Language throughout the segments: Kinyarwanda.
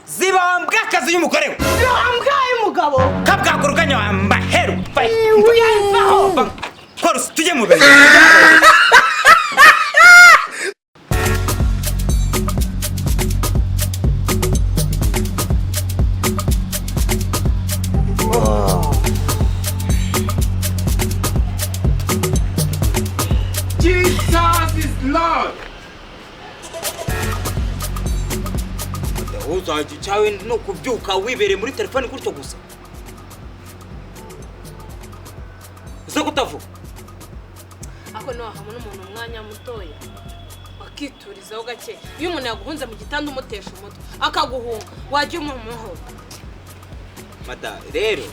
Zibambwa akazi y'umugore we. Zibambwa y'umugabo. Kabwakuruganya wambaheru. Nguyaho. Korus tujye mu benge. Uzaje cyawe no kubyuka wibere muri telefone gutyo gusa. Uza kutavuga. Ako no hamwe n'umuntu umwanya mutoya. Akiturizaho gake. Iyo umuntu yaguhunze mu gitanda umutesha umutwe akaguhunga waje umuho. Mada rero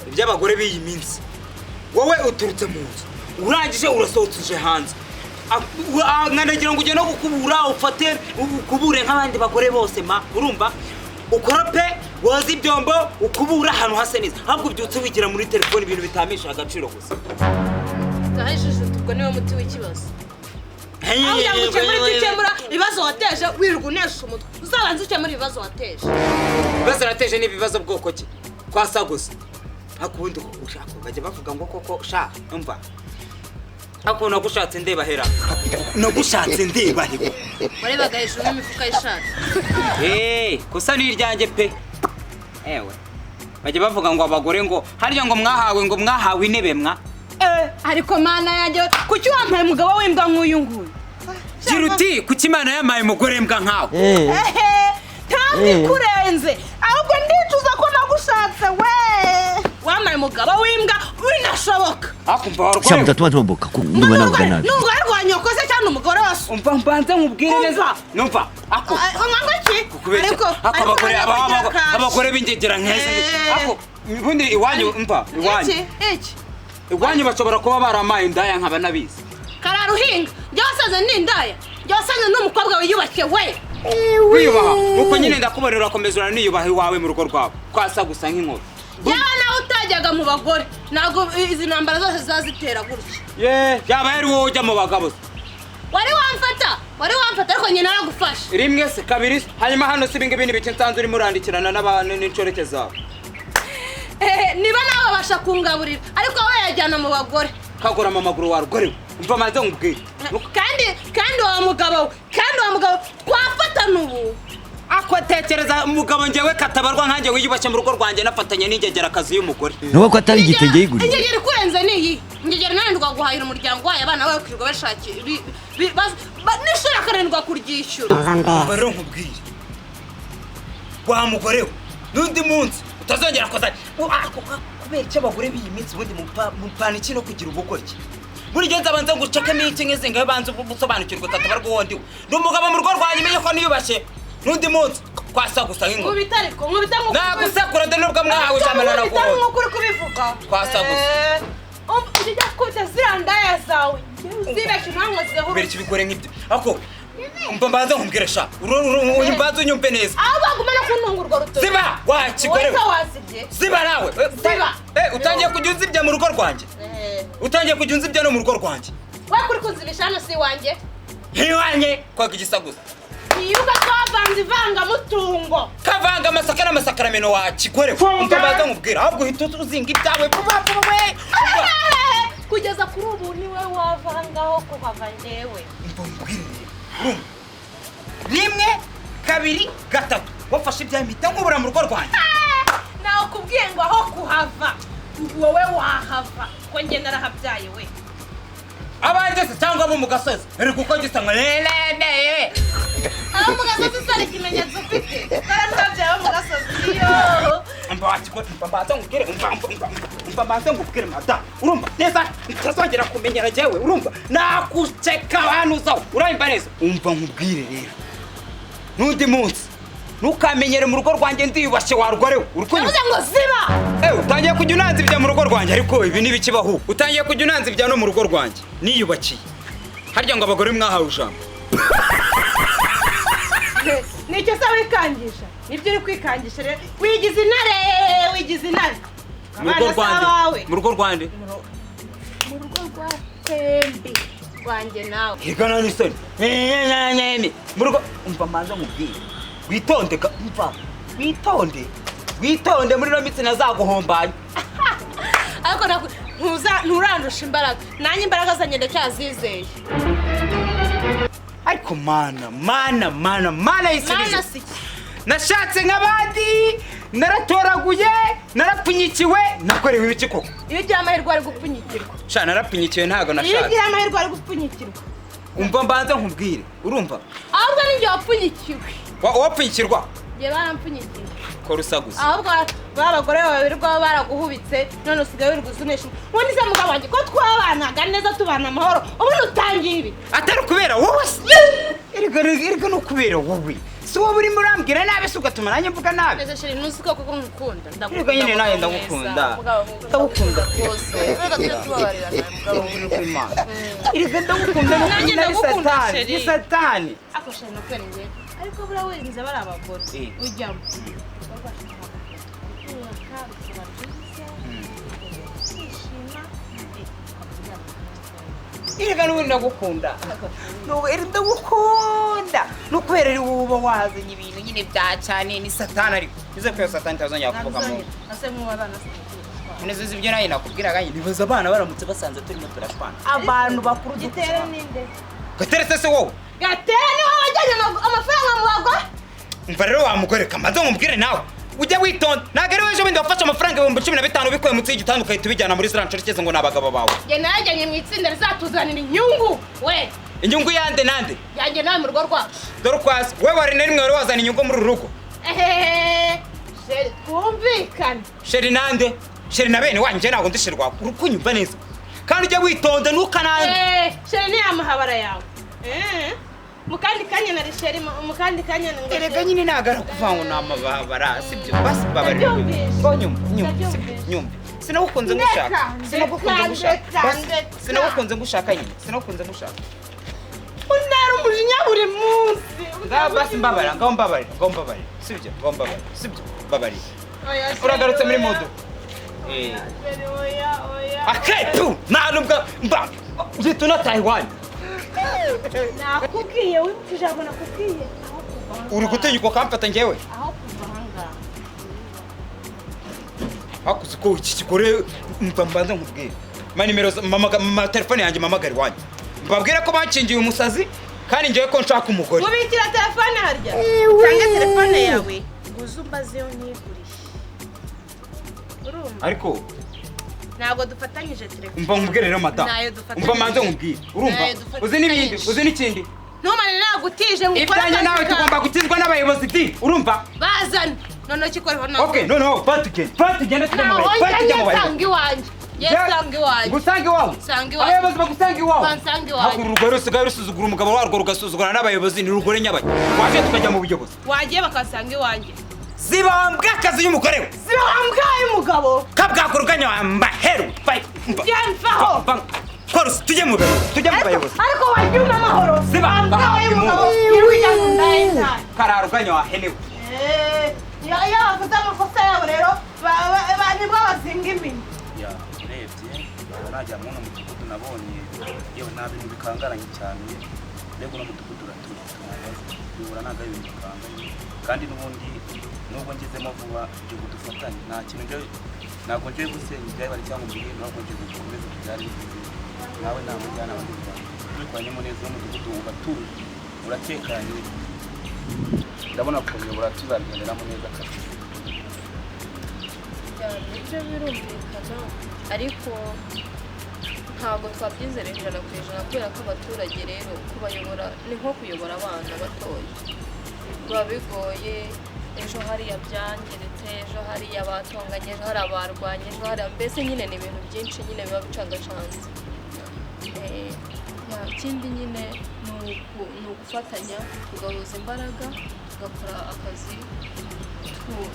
iby'abagore b'iyi minsi. Wowe uturutse mu nzu. Urangije urasohotse hanze. Nkanagira ngo ujye no gukubura ufate ukubure nk'abandi bagore bose ma urumva ukora pe woza ibyombo ukubura ahantu hase neza ahubwo byutse wigira muri telefone ibintu bitamisha agaciro gusa gahishije tubwo niwe muti w'ikibazo aho yagukemura ibibazo wateje wirirwa unesha umutwe uzabanze ukemura ibibazo wateje ibibazo nateje n'ibibazo bwoko ki kwasa gusa akubundi ushaka bajya bavuga ngo koko sha umva ako nagushatse ndeba hera nagushatse ndeba hego Wareba gahishije n'imifuka y'ishati kusa n'iryanjye pe ewe bajya bavuga ngo abagore ngo harya ngo mwahawe intebe mwa ariko mana yanjye kuki wampaye umugabo w'imbwa nk'uyu nguyu Giruti kuki Imana yamaye umugore mbwa nkawe kandi kurenze ahubwo ndicuza ko nagushatse we wamaye umugabo w'imbwa winashoboka akumva warwaye Sha mutatu watomboka ndumva navuga nabi Numva arwanya ukoze cyane umugore wose umva mbanze nkubwire neza numva ako ariko abagore b'ingegera nkeze ako ubundi iwanyu umva iwanyu bashobora kuba baramaye indaya nkaba nabizi kararuhinga njye wasaze n'indaya njye wasaze n'umukobwa wiyubashye we wiyubaha uko nyine ndakubarira komezura niyubaha iwawe mu rugo rwawe kwasa gusa nk'inkuru yaba nawe utajyaga mu bagore ntabwo izi ntambara zose zazitera gutya yaba yari wowe ujya mu bagabo wari wamfata ariko nyine naragufasha rimwe se kabiri hanyuma hano si ibingibi n'ibiki nsanze urimo urandikirana n'abantu n'inshoreke zawe niba nawe babasha kungaburira ariko wowe yajyana mu bagore kagorama amaguru warugore umva maze nkubwire kandi wa mugabo twafatana ubu ako tekereza umugabo njyewe katabarwa nkanjye wiyubashye mu rugo rwanjye nafatanye n'ingegera akazi y'umugore nuko ko atari igitenge yiguriye ingegera kurenze niyi ingegera nanirwa guhahira umuryango wayo abana bawe kwirirwa bashakira n'ishuri akarindwa kuryishyura rero nkubwire wa mugore we n'undi munsi utazongera koza kubera icyo abagore b'iyi minsi ubundi mupana iki no kugira ubugoryi buri gihe nzabanza ngo ucakemo iki nk'izi ngaho banza usobanukirwa utatabarwa uwo ndiwe ni umugabo mu rugo rwanjye umenye ko niyubashye n'undi munsi kwasa gusa nk'inkuru nkubita nagusakura de nubwo mwahawe ijambo naraguhoye nk'ukuri kubivuga kwasa gusa ujya kuta ziriya ndaya zawe zibeshye impamvu zigaho kubera ikibikore nk'ibyo ako umva mbanza nkubwire sha mbanza unyumve neza aho baguma no kuntungurwa rutoki ziba wa kigore ziba nawe utangiye kujya unzibya mu rugo rwanjye utangiye kujya unzibya no mu rugo rwanjye wakuri kunzibisha hano si iwanjye ntiwanjye kwaga igisa gusa Iyuka kavanze ivangamutungo kavanga amasaka n'amasakaramentu wa kigore umva mbanza nkubwire ahubwo uhita uzinga ibyawe vuba we kugeza kuri ubu niwe wavangaho kuhava njyewe rimwe kabiri gatatu wafashe ibyawe mpita nkubura mu rugo rwanjye nawe kubwiye ngo aho kuhava wowe wahava ko njye narahabyaye we abanjye se cyangwa abo mu gasozi uri kuko gisa ngo lelelele abo mu gasozi sari ikimenyetso ufite karababyaye abo mu gasozi iyo umva wakigore umva mbanza ngubwire mada urumva neza utazongera kumenyera jyewe urumva nakuceka hano uzaho urayimva neza umva nkubwire rero n'undi munsi ntukamenyere mu rugo rwanjye ndiyubashye warugore we navuze ngo ziba utangiye kujya unanzibya mu rugo rwanjye ariko ibi ntibikibaho utangiye kujya unanzibya no mu rugo rwanjye niyubakiye harya ngo abagore mwahawe ijambo nicyo se wikangisha nibyo uri kwikangisha rero wigize intare mu rugo rwande mu rugo rwa tembi rwanjye nawe higana n'isoni mu rugo umva manza nkubwire witondeka umva witonde muri no mitsi nazaguhombanya. ariko nturandusha imbaraga nanjye imbaraga zanjye ndacyazizeye. Ariko mana Mana si nashatse nk'abandi naratoraguye narapfunyikiwe nakorewe ibiki koko. iyo ugira amahirwe ari gupfunyikirwa. Sha narapfunyikiwe ntago nashatse. iyo ugira amahirwe ari gupfunyikirwa. Umva mbanza nkubwire urumva. ahubwo ninjye wapfunyikiwe. Wapfunyikirwa? Njye barampfunyikiwe. Ko rusaguza. ahubwo babagore babiri rwaba baraguhubitse none usigaye uri gusunisha. ubundi se mugabo wanjye ko twabanaga neza tubana amahoro ubundi utangiye ibi. Atari kubera wowe se. Erega no kubera wowe. Si wowe urimo urambwira nabi se ugatuma nanjye mvuga nabi. Neza sheri nuzi ko kuko nkukunda. Erega nyine nawe ndagukunda. Ndagukunda rwose. Rega tubabarira nawe mugabo uri ku Imana. Erega ndagukunda nanjye ndagukunda sheri. Ni satani. Ako sheri nokere nge. Ariko bura wenze bari abagore. Ujyamo. Erega n'ubundi ndagukunda. Ndagukunda. Nukubera ari wowe uba wazanye ibintu nyine bya cyane ni satani ariko. Bize ko satani tazongera kuvuga mu. Ase nk'ubana Neza ibyo nayo nakubwiraga nyine nibaza abana baramutse basanze turimo turashwana. Abantu bakuru gitere ninde? Gateretse se wowe. Gatere ni wowe wajyanye amafaranga mu bagore? Umva rero wa mugore kamaze nkubwire nawe. Ujya witonda ntabwo ari weje wenda wafashe amafaranga 15,000 bikuye mu tsi gitanu ukahita ubijyana muri ziriya nshoreke ngo ni abagabo bawe. Njye najyanye mu itsinda rizatuzanira inyungu we. Inyungu yande nande? Yanjye nawe mu rugo rwacu. Dore kwasi we wari na rimwe wari wazana inyungu muri uru rugo. Sheri twumvikane. Sheri nande? Sheri na bene wanjye ntabwo ndishirwa urukunyumva neza. Kandi ujya witonda nukanande. Sheri ni amahabara yawe. Mukandi kanya na Sheri mukandi kanya ngo. Erega nyine nagara kuvango namababara sibyo basi babari. Nyumva. Sinagukunze ngushaka. Sinagukunze ngushaka nyine. Sinagukunze ngushaka. Undara umujinya buri munsi. Basi mbabara, ngombabarira. Sibyo, ngombabarira. Sibyo, babari. Uragarutse muri modo. Oya. Aketu, nubwo mba. Ujye na Taiwan. Nakubwiye wimfije abo nakubwiye. Uri gutenyuka kamfata ngewe. Aho kuva hanga. Hakuze ko iki kikore mbanza nkubwire. Nimero mama telefone yanjye mamagari wanjye. Mbabwira ko bakingiye umusazi kandi ngiye ko nshaka umugore. Mubikira telefone harya. Cyangwa telefone yawe. Guzumbaze yo nigurisha. Urumva? Ariko ntabwo dufatanyije telefone. Umva nkubwire rero mata. Umva manze nkubwire. Urumva? Uzi n'ibindi, uzi n'ikindi. Ntumane nagutije ngo ukora. Ibyanjye nawe tugomba gutizwa n'abayobozi di. Urumva? Bazana. None kikoreho nawe. Okay, no, fatugende tujye mu bayobozi. Fatujye mu bayobozi. Yesangi wanjye. Gusangi wawe. Abayobozi bagusangi wawe. Bansangi wawe. Haku urugore rusigaye rusuzugura umugabo warwo rugasuzugura n'abayobozi ni rugore nyabaye. Waje tukajya mu buyobozi. Wagiye bakasanga iwanjye. Zibambwa akazi y'umugore we. Zibambwa y'umugabo. Kabwakuruganya wambaheru. Byamfaho. Korus tujye mu bayobozi. Ariko wagiye amahoro. Zibambwa y'umugabo. Yirujya mu ndahenda. Kararuganya wahenewe. Ya bavuze amakosa yabo rero nibwo bazinga iminwa. Urebye najya mu mudugudu nabonye yewe nta bintu bikangaranye cyane rego no mudugudu bibura ntago ibintu bikanganye kandi n'ubundi nubwo ngezemo vuba ibyo dufatanye nta kintu ntabwo ngiye gusenya ibyari cyangwa mbiri ntabwo ngiye gukomeza kubyari nawe nta mujyana abandi twanyemo neza umudugudu ugatuje uratekanye ndabona kuyobora tuzabigenderamo neza kabisa. Ibyo birumvikana ariko ntabwo twabyizera 100% kubera ko abaturage rero kubayobora ni nko kuyobora abana batoya biba bigoye. Ejo hariya byangeretse, ejo hariya batonganye, ejo hari abarwanye, ejo hari mbese nyine ni ibintu byinshi nyine biba bicangacanze. Ikindi nyine ni ugufatanya tugahuza imbaraga tugakora akazi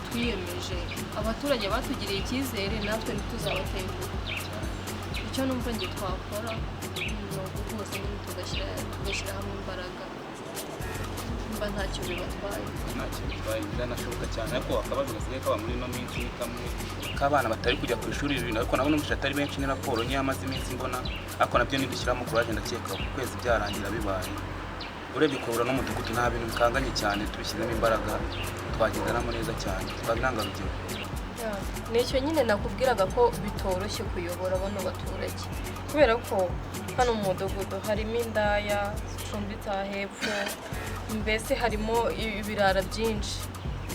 twiyemeje. Abaturage batugiriye icyizere natwe ntituzabatenguha. Icyo numva ngiye twakora ni uguhuza nyine tugashyira hamwe imbaraga mba ntacyo bibatwaye. Ntacyo bitwaye biranashoboka cyane ariko akabazo gasigaye kaba muri ino minsi ni kamwe k'abana batari kujya ku ishuri ibintu ariko nabo n'umusha atari benshi ni raporo niyo amaze iminsi mbona ariko nabyo nidushyiramo kuraje ndakeka ku kwezi byarangira bibaye. Urebye kubura n'umudugudu nta bintu bikanganye cyane tubishyiramo imbaraga twagendanamo neza cyane twantangarugero. nicyo nyine nakubwiraga ko bitoroshye kuyobora bano baturage kubera ko hano mu mudugudu harimo indaya zicumbitse aha hepfo mbese harimo ibirara byinshi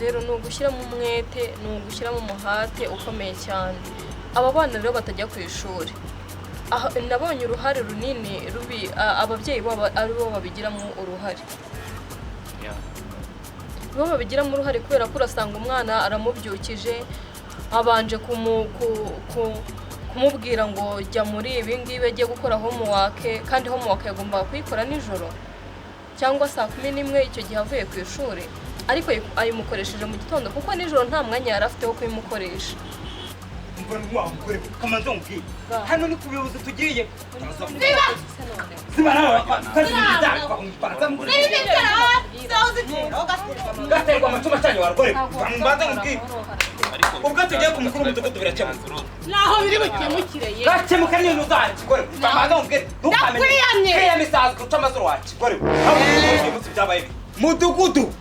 rero ni ugushyiramo umwete ni ugushyiramo umuhate ukomeye cyane aba bana rero batajya ku ishuri nabonye uruhare runini rubi ababyeyi babo ari bo babigiramo uruhare bo babigiramo uruhare kubera ko urasanga umwana aramubyukije abanje kumubwira ngo jya muri ibi ngibi ajye gukora homework kandi homework yagombaga kuyikora nijoro cyangwa saa 11 icyo gihe avuye ku ishuri ariko ayimukoresheje mu gitondo kuko nijoro nta mwanya yari afite wo kuyimukoresha. hano ni ku buyobozi tugiye gaterwa amacumu acanye warugore mbanza nkubwire ubwo tugiye ku mukuru w'umudugudu birakemuka naho biri bukemukire ye gakemuka niyo ntuzakigore mbanza nkubwire ntukamenya keya misazi guca amazuru wakigore umunsi byabaye bibi mudugudu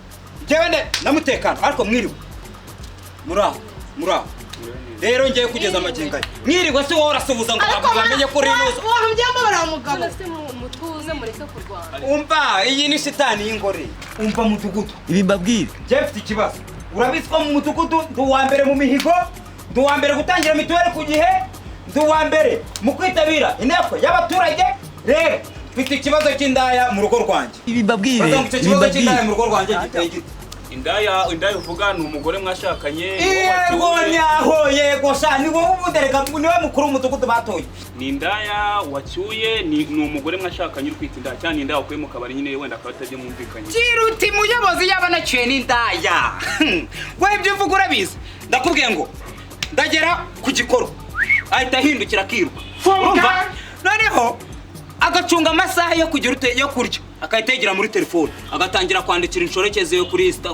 njyewe namutekano ariko mwiriwe muraho rero ngiye kugeza amagingo aya mwiriwe se wowe urasuhuza ngo bamenye ko uri inuza wahambyamo baramugabo mutuze mureke kurwana umva iyi ni shitani y'ingore umva mudugudu ibi mbabwire njye mfite ikibazo urabizi ko mu mudugudu ndi uwa mbere mu mihigo ndi uwa mbere gutangira mituweli ku gihe ndi uwa mbere mu kwitabira inteko y'abaturage rero mfite ikibazo cy'indaya mu rugo rwanjye ibi mbabwire icyo kibazo cy'indaya mu rugo rwanjye giteye gite Indaya uvuga ni umugore mwashakanye yego sha ni wowe ubudereka niwe mukuru w'umudugudu batoye ni indaya wacyuye ni umugore mwashakanye uri kwita indaya cyane indaya ukuye mu kabari nyine wenda akaba atajya mwumvikanye kiruti muyobozi yaba naciye n'indaya wowe ibyo uvuga urabizi ndakubwiye ngo ndagera ku gikoro ahita ahindukira akiruka urumva noneho agacunga amasaha yo kugira yo kurya akayitegera muri telefone agatangira kwandikira inshorekeze yo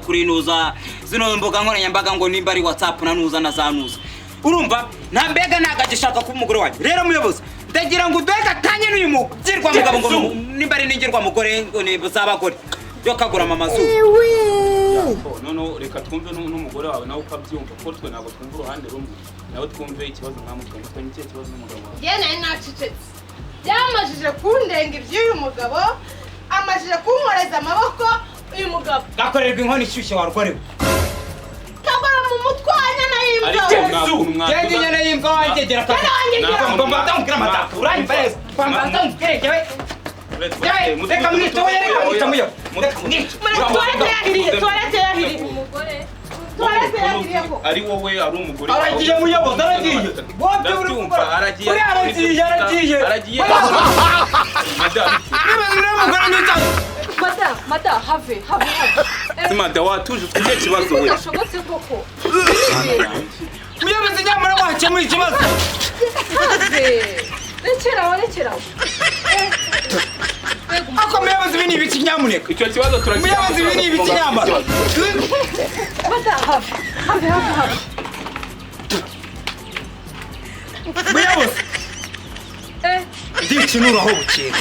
kuri nuza zino mboga nkoranyambaga ngo nimba ari WhatsApp na nuza na za nuza urumva nta mbega nagagishaka kuba umugore wanjye rero muyobozi ndagira ngo udwega tanye n'uyu mugirwa mugabo ngo nimba ari ningirwa mugore ngo ni z'abagore yo kagura amazu no reka twumve n'umugore wawe nawe ukabyumva ko twe ntabwo twumva uruhande rumwe nawe twumve ikibazo mwamutwe mutwe n'icyo kibazo n'umugabo wawe njye nari nacecetse byamajije kundenga iby'uyu mugabo amajije kunkoreza amaboko uyu mugabo gakorerwa inkono ishyushye warwarewe kagora mu mutwanya na y'imbwa genge nyene y'imbwa wangegera kaka mbanza nkubwira amataka uranyumva neza mbanza nkubwire reka mwitoye reka mwitamuyo tuwarete yahiriye umugore ari wowe ari umugore aragiye muyobozi aragiye wowe uri kumva aragiye mada have mada watuje ufite ikibazo we ashobotse koko muyobozi nyamara wakemuye ikibazo rekera ako muyobozi ibi ni ibiki nyamuneka icyo kibazo turakigira muyobozi ibi ni ibiki nyamara mada have muyobozi ndikinuraho bukera